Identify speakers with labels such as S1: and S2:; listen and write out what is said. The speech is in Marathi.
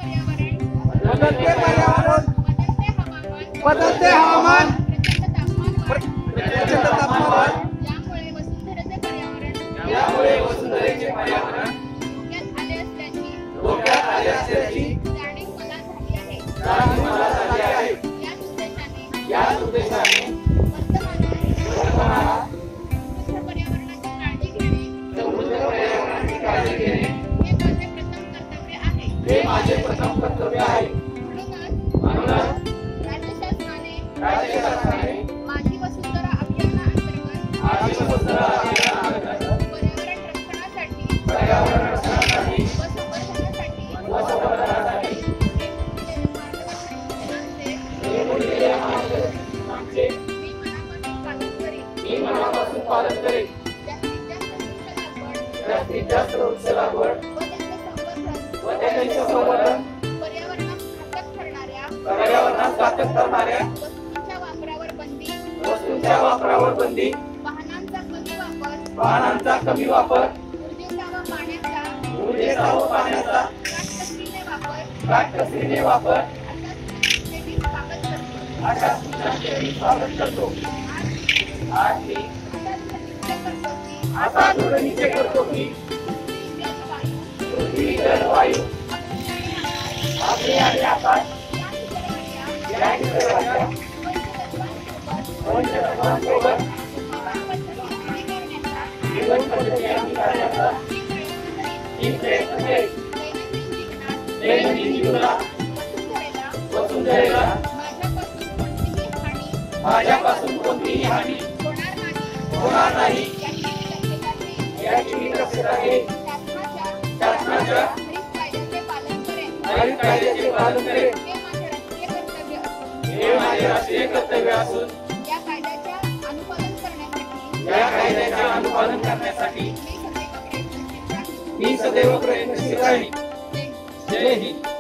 S1: बदलते पर्यावरण, बदलते हवामान, प्रचंड तापमान यामुळे वसुंधरेचे पर्यावरण धोक्यात आले असल्याची जाणीव मला झाली आहे। याच उद्देशाने वर्तमानात समृद्ध पर्यावरणाची काळजी घेणे हे माझे प्रथम कर्तव्य आहे। म्हणूनच राज्य शासनाने माझी वसुंधरा अभियानाअंतर्गत पर्यावरण रक्षणासाठी व संवर्धनासाठी मी मनापासून पालन करेन। जास्तीत जास्त वृक्ष लागवड व त्यांचे संवर्धन पर्यावरणास घातक ठरणाऱ्या वस्तूंच्या वापरावर बंदी, वाहनांचा कमी वापर, ऊर्जेचा व पाण्याचा काटकसरीने वापर अशा सूचनांचे मी स्वागत करतो। आज मी असा दृढ निश्चय करतो की पृथ्वी, जल, वायू, अग्नी आणि आकाश या निसर्गाच्या पंचतत्वांसोबत जीवन पद्धती अंगीकारण्याचा मी प्रयत्न करेन। दैनंदिन जीवनात वसुंधरेला माझ्यापासून कोणतीही हानी होणार नाही याची मी दक्षता घेईन। शासनाच्या हरित कायद्याचे पालन करेन हे माझे राष्ट्रीय कर्तव्य असून या कायद्याचे अनुपालन करण्यासाठी मी सदैव प्रयत्नशील राहीन। जय हिंद।